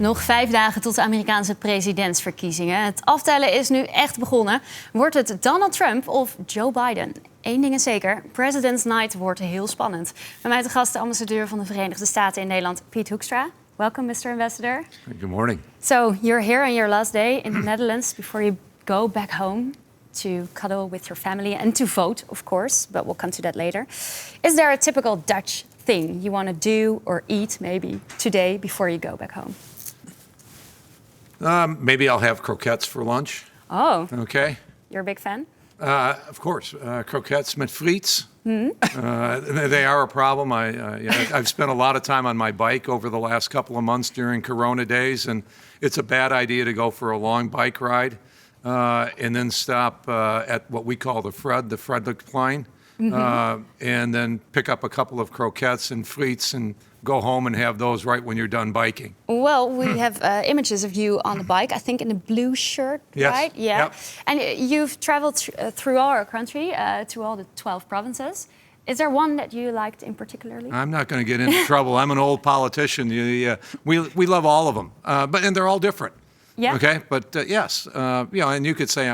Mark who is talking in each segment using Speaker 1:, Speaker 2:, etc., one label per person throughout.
Speaker 1: Nog 5 dagen tot de Amerikaanse presidentsverkiezingen. Het aftellen is nu echt begonnen. Wordt het Donald Trump of Joe Biden? Eén ding is zeker, President's Night wordt heel spannend. Bij mij te gast de ambassadeur van de Verenigde Staten in Nederland, Pete Hoekstra. Welcome, Mr. Ambassador.
Speaker 2: Good morning.
Speaker 1: So, you're here on your last day in the Netherlands before you go back home to cuddle with your family and to vote, of course, but we'll come to that later. Is there a typical Dutch thing you want to do or eat maybe today before you go back home?
Speaker 2: Maybe I'll have croquettes for lunch.
Speaker 1: Oh,
Speaker 2: Okay.
Speaker 1: you're a big fan?
Speaker 2: Of course, croquettes met friets. They are a problem. I've spent a lot of time on my bike over the last couple of months during Corona days, and it's a bad idea to go for a long bike ride and then stop at what we call the Fredlikplein, and then pick up a couple of croquettes and friets and go home and have those right when you're done biking.
Speaker 1: Well, we have images of you on the bike, I think in a blue shirt,
Speaker 2: Yes.
Speaker 1: right? Yeah.
Speaker 2: Yep.
Speaker 1: And you've traveled through our country, to all the 12 provinces. Is there one that you liked in particularly?
Speaker 2: I'm not going to get into trouble. I'm an old politician. We love all of them, and they're all different.
Speaker 1: Yeah.
Speaker 2: Okay, but yes, and you could say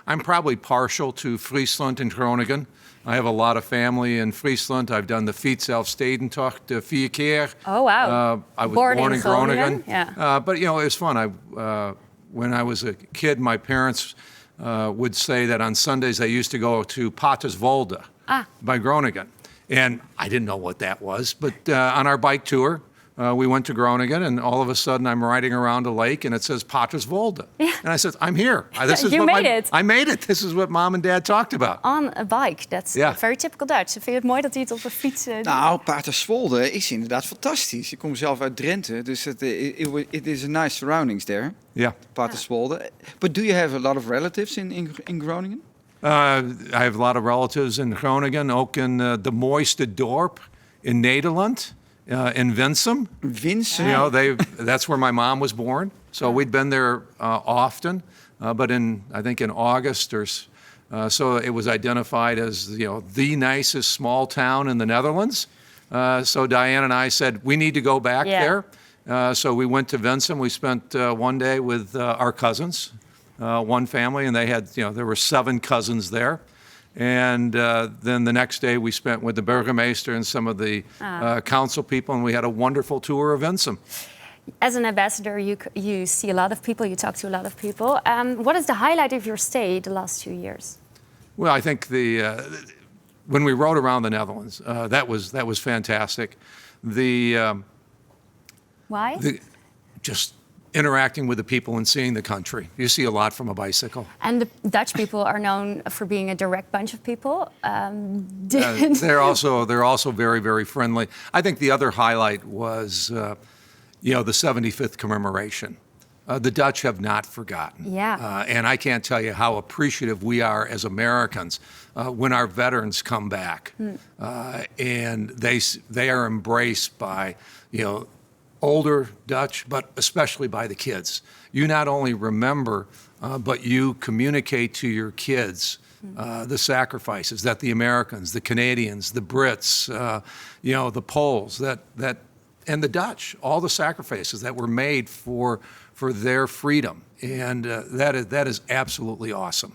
Speaker 2: I'm probably partial to Friesland and Groningen. I have a lot of family in Friesland. I've done the Fietselfstedentocht 4 keer.
Speaker 1: Oh, wow.
Speaker 2: I was
Speaker 1: Born
Speaker 2: born
Speaker 1: in
Speaker 2: in Groningen.
Speaker 1: Yeah.
Speaker 2: But, it was fun. When I was a kid, my parents would say that on Sundays they used to go to Paterswolde by Groningen. And I didn't know what that was. But on our bike tour, we went to Groningen, and all of a sudden I'm riding around a lake, and it says Paterswolde.
Speaker 1: Yeah.
Speaker 2: And I said, I'm here.
Speaker 1: You made it.
Speaker 2: I made it. This is what Mom and Dad talked about.
Speaker 1: On a bike, that's very typical Dutch. Vind je het mooi dat hij het op een fiets doet?
Speaker 3: Nou, Paterswolde is inderdaad fantastisch. Ik kom zelf uit Drenthe, dus it is a nice surroundings there.
Speaker 2: Yeah.
Speaker 3: Paterswolde. But do you have a lot of relatives in Groningen?
Speaker 2: I have a lot of relatives in Groningen, ook in de mooiste dorp in Nederland. In Winsum.
Speaker 3: Winsum?
Speaker 2: That's where my mom was born. So we'd been there often. But I think in August, so it was identified as, the nicest small town in the Netherlands. So Diane and I said, we need to go back there. So we went to Winsum. We spent one day with our cousins, one family, and they had, there were 7 cousins there. And then the next day we spent with the burgemeester and some of the council people, and we had a wonderful tour of Winsum.
Speaker 1: As an ambassador, you see a lot of people, you talk to a lot of people. What is the highlight of your stay the last 2 years?
Speaker 2: Well, I think when we rode around the Netherlands, that was fantastic.
Speaker 1: Why?
Speaker 2: Just interacting with the people and seeing the country. You see a lot from a bicycle.
Speaker 1: And the Dutch people are known for being a direct bunch of people.
Speaker 2: They're also very, very friendly. I think the other highlight was, the 75th commemoration. The Dutch have not forgotten.
Speaker 1: Yeah.
Speaker 2: And I can't tell you how appreciative we are as Americans when our veterans come back. And they are embraced by, older Dutch, but especially by the kids. You not only remember, but you communicate to your kids the sacrifices that the Americans, the Canadians, the Brits, the Poles, and the Dutch, all the sacrifices that were made for their freedom. And that is absolutely awesome.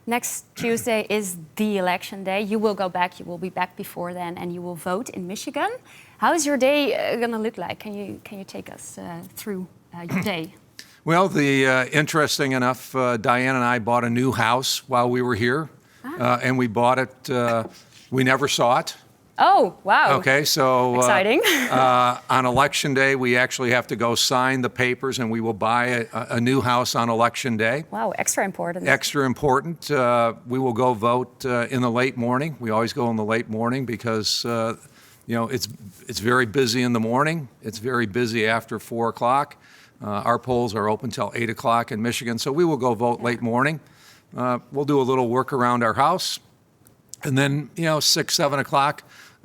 Speaker 1: Next Tuesday is the election day. You will go back, you will be back before then, and you will vote in Michigan. How is your day going to look like? Can you take us through your day?
Speaker 2: Well, interesting enough, Diane and I bought a new house while we were here, and we bought it. We never saw it.
Speaker 1: Oh, wow.
Speaker 2: Okay, so
Speaker 1: exciting.
Speaker 2: On election day, we actually have to go sign the papers, and we will buy a new house on election day.
Speaker 1: Wow, extra important.
Speaker 2: Extra important. We will go vote in the late morning. We always go in the late morning because it's very busy in the morning. It's very busy after 4 o'clock. Our polls are open till 8 o'clock in Michigan, so we will go vote late morning. We'll do a little work around our house, and then 6, 7 o'clock,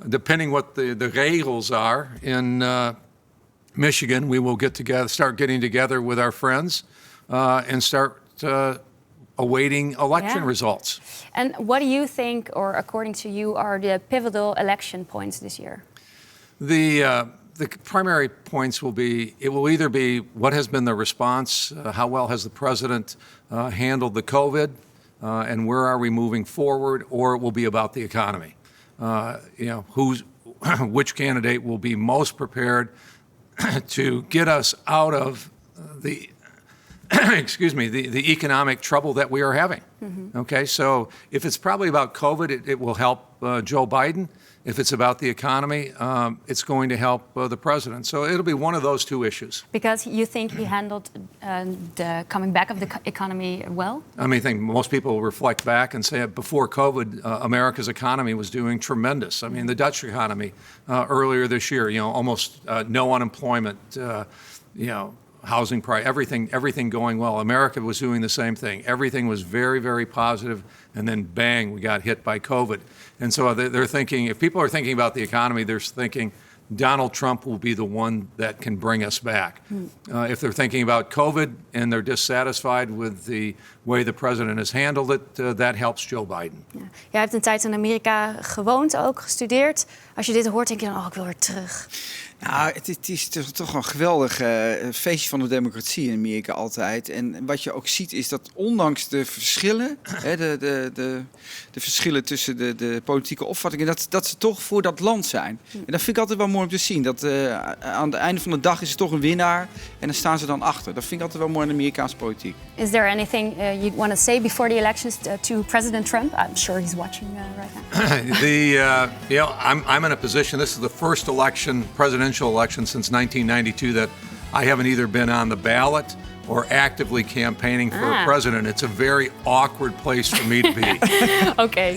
Speaker 2: depending what the regels are in Michigan, we will start getting together with our friends, and start awaiting election results.
Speaker 1: And what do you think, or according to you, are the pivotal election points this year?
Speaker 2: the primary points will be, it will either be what has been the response, how well has the president handled the COVID, and where are we moving forward, or it will be about the economy. Which candidate will be most prepared to get us out of the the economic trouble that we are having. Mm-hmm. Okay, so if it's probably about COVID, it will help Joe Biden. If it's about the economy, it's going to help the president. So it'll be one of those two issues.
Speaker 1: Because you think he handled the coming back of the economy well?
Speaker 2: I think most people reflect back and say before COVID, America's economy was doing tremendous. I mean, the Dutch economy earlier this year, almost no unemployment, housing price, everything going well. America was doing the same thing. Everything was very, very positive, and then bang, we got hit by COVID. And so they're thinking, if people are thinking about the economy, they're thinking Donald Trump will be the one that can bring us back. If they're thinking about COVID and they're dissatisfied with the way the president has handled it, that helps Joe Biden.
Speaker 1: Ja. Jij hebt een tijd in Amerika gewoond, ook gestudeerd. Als je dit hoort, denk je dan, ik wil weer terug.
Speaker 3: Nou, het is toch een geweldig feestje van de democratie in Amerika altijd. En wat je ook ziet is dat ondanks de verschillen, de verschillen tussen de politieke opvattingen, dat ze toch voor dat land zijn. En dat vind ik altijd wel mooi om te zien. Dat aan het einde van de dag is er toch een winnaar en dan staan ze dan achter. Dat vind ik altijd wel mooi in de Amerikaanse politiek.
Speaker 1: Is there anything you want to say before the elections to President Trump? I'm sure he's watching right now.
Speaker 2: I'm in a position. This is the first presidential election since 1992 that I haven't either been on the ballot or actively campaigning for a president. It's a very awkward place for me to be.
Speaker 1: Oké.